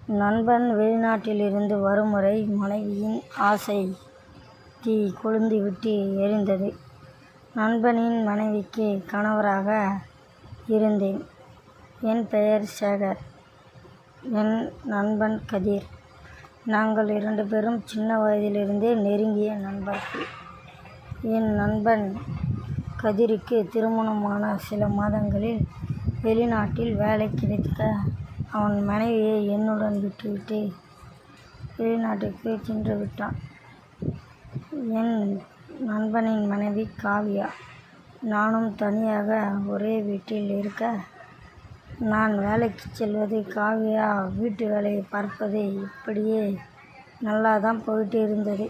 நண்பன் வெளிநாட்டிலிருந்து வரும்வரை மனைவியின் ஆசை தீ கொழுந்துவிட்டு எரிந்தது. நண்பனின் மனைவிக்கு கணவராக இருந்தேன். என் பெயர் சேகர். என் நண்பன் கதிர். நாங்கள் 2 பேரும் சின்ன வயதிலிருந்தே நெருங்கிய நண்பர்கள். என் நண்பன் கதிருக்கு திருமணமான சில மாதங்களில் வெளிநாட்டில் வேலை கிடைக்க அவன் மனைவியை என்னுடன் விட்டுவிட்டு வெளிநாட்டுக்கு சென்று விட்டான். என் நண்பனின் மனைவி காவ்யா. நானும் தனியாக ஒரே வீட்டில் இருக்க, நான் வேலைக்கு செல்வது, காவ்யா வீட்டு வேலையை பார்ப்பது, இப்படியே நல்லாதான் போயிட்டு இருந்தது.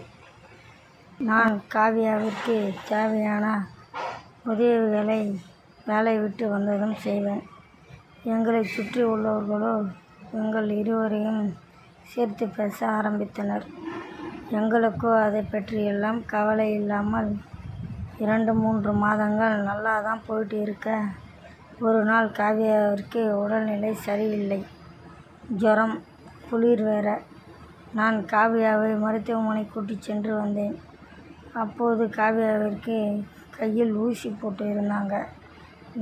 நான் காவ்யாவிற்கு தேவையான உதவிகளை வேலை விட்டு வந்ததும் செய்வேன். எங்களை சுற்றி உள்ளவர்களோ எங்கள் இருவரையும் சேர்த்து பேச ஆரம்பித்தனர். எங்களுக்கோ அதை பற்றியெல்லாம் கவலை இல்லாமல் 2-3 மாதங்கள் நல்லாதான் போயிட்டு இருக்க, ஒரு நாள் காவ்யாவிற்கு உடல்நிலை சரியில்லை. ஜுரம், குளிர் வேற. நான் காவ்யாவை மருத்துவமனை கூட்டிச் சென்று வந்தேன். அப்போது காவ்யாவிற்கு கையில் ஊசி போட்டு இருந்தாங்க.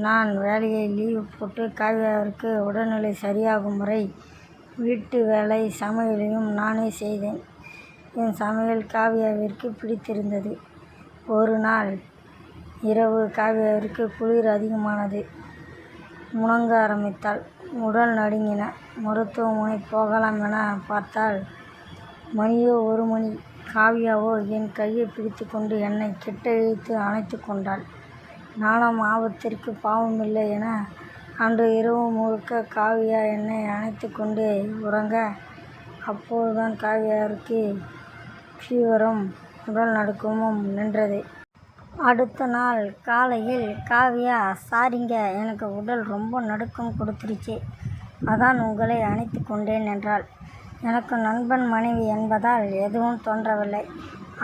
நான் வேலையை லீவு போட்டு காவ்யாவிற்கு உடல்நிலை சரியாகும் வரை வீட்டு வேலை, சமையலையும் நானே செய்தேன். என் சமையல் காவ்யாவிற்கு பிடித்திருந்தது. ஒரு நாள் இரவு காவ்யாவிற்கு குளிர் அதிகமானது. முணங்க ஆரம்பித்தாள். உடல் நடுங்கின. மருத்துவமனை போகலாம் என பார்த்தால் மணியோ 1 மணி. காவ்யாவோ என் கையை பிடித்து கொண்டு என்னை கிட்ட இழுத்து அணைத்து கொண்டாள். நானும் ஆபத்திற்கு பாவமில்லை என அன்று இரவு முழுக்க காவ்யா என்னை அணைத்து கொண்டே உறங்க, அப்போதுதான் காவ்யாவிற்கு ஃபீவரும் உடல் நடுக்கமும் நின்றது. அடுத்த நாள் காலையில் காவ்யா, சாரிங்க, எனக்கு உடல் ரொம்ப நடுக்கம் கொடுத்துருச்சு, அதான் உங்களை அணைத்து கொண்டேன் என்றாள். எனக்கு நண்பன் மனைவி என்பதால் எதுவும் தோன்றவில்லை.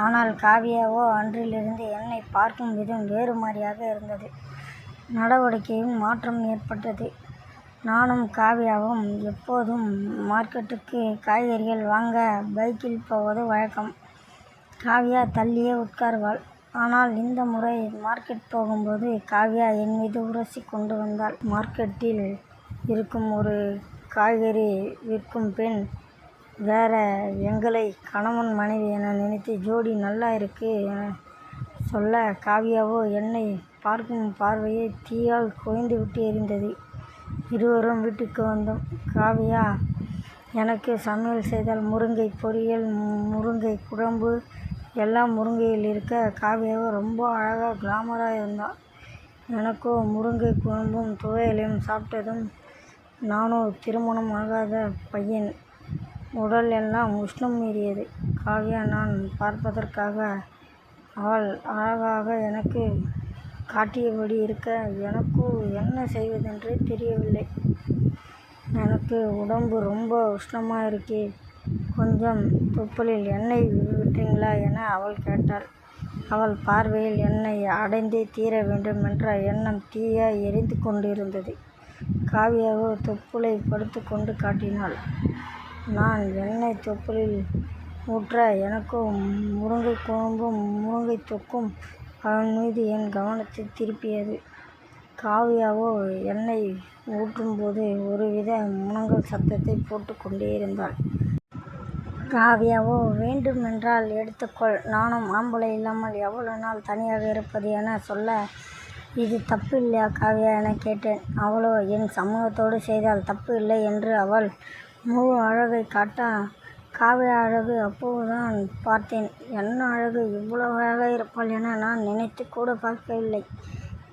ஆனால் காவ்யாவோ அன்றிலிருந்து என்னை பார்க்கும் விதம் வேறு மாதிரியாக இருந்தது. நடவடிக்கையும் மாற்றம் ஏற்பட்டது. நானும் காவ்யாவும் எப்போதும் மார்க்கெட்டுக்கு காய்கறிகள் வாங்க பைக்கில் போவது வழக்கம். காவ்யா தள்ளியே உட்காருவாள். ஆனால் இந்த முறை மார்க்கெட் போகும்போது காவ்யா என் மீது உரசி கொண்டு வந்தாள். மார்க்கெட்டில் இருக்கும் ஒரு காய்கறி விற்கும் பெண் வேற எங்களை கணவன் மனைவி என நினைத்து ஜோடி நல்லா இருக்கு என சொல்ல, காவ்யாவோ என்னை பார்க்கும் பார்வையை தீயால் குறைந்து விட்டு எரிந்தது. இருவரும் வீட்டுக்கு வந்தோம். காவ்யா எனக்கு சமையல் செய்தால். முருங்கை பொரியல், முருங்கை குழம்பு, எல்லாம் முருங்கையில் இருக்க, காவ்யாவோ ரொம்ப அழகாக கிளாமராக இருந்தாள். எனக்கோ முருங்கை குழம்பும் துவையலையும் சாப்பிட்டதும், நானோ திருமணம் ஆகாத பையன், உடல் எல்லாம் உஷ்ணம் மீறியது. காவ்யா நான் பார்ப்பதற்காக அவள் அழகாக எனக்கு காட்டியபடி இருக்க, எனக்கோ என்ன செய்வதென்றே தெரியவில்லை. எனக்கு உடம்பு ரொம்ப உஷ்ணமாக இருக்கே, கொஞ்சம் தொப்புளில் எண்ணெய் விட்டுறீங்களா என அவள் கேட்டாள். அவள் பார்வையில் என்னை அடைந்தே தீர வேண்டும் என்ற எண்ணம் தீயாய் எரிந்து கொண்டிருந்தது. காவ்யாவோ தொப்புளை படுத்து கொண்டு காட்டினாள். நான் எண்ணெய் தொப்புளில் ஊற்ற, எனக்கோ முருங்கை குழம்பும் முருங்கை தொக்கும் அவன் மீது என் கவனத்தை திருப்பியது. காவ்யாவோ எண்ணெய் ஊற்றும்போது ஒருவித முனங்கல் சத்தத்தை போட்டு கொண்டே இருந்தாள். காவ்யாவோ வேண்டுமென்றால் எடுத்துக்கொள், நானும் ஆம்பளை இல்லாமல் எவ்வளவு நாள் தனியாக இருப்பது என சொல்ல, இது தப்பு இல்லையா காவ்யா என கேட்டேன். அவளோ என் சம்மதத்தோடு செய்தால் தப்பு இல்லை என்று அவள் முழு அழகை காட்ட, காவ்யா அழகு அப்போதுதான் பார்த்தேன். என்ன அழகு, இவ்வளவு அழகாக இருப்பாள் என நான் நினைத்து கூட பார்க்கவில்லை.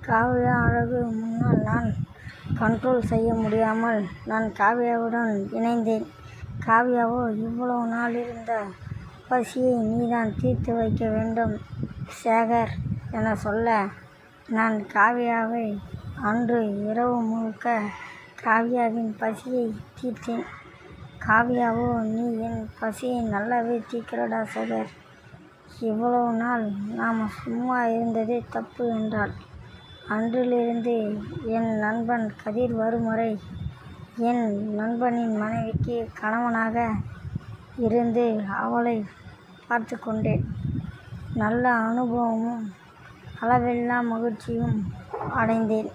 காவ்யா அழகு முன்னால் நான் கண்ட்ரோல் செய்ய முடியாமல் நான் காவ்யாவுடன் இணைந்தேன். காவ்யாவோ இவ்வளவு நாள் இருந்த பசியை நீதான் தீர்த்து வைக்க வேண்டும் சேகர் என சொல்ல, நான் காவ்யாவை அன்று இரவு முழுக்க காவ்யாவின் பசியை தீர்த்தேன். காவ்யாவோ நீ என் பசியை நல்லாவே தீர்க்கிறடா சேகர், இவ்வளவு நாள் நாம் சும்மா இருந்ததே தப்பு என்றாள். அன்றிலிருந்து என் நண்பன் கதிர் வரும் வரை என் நண்பனின் மனைவிக்கு கணவனாக இருந்து அவளை பார்த்து கொண்டேன். நல்ல அனுபவமும் அளவில்லா மகிழ்ச்சியும் அடைந்தேன்.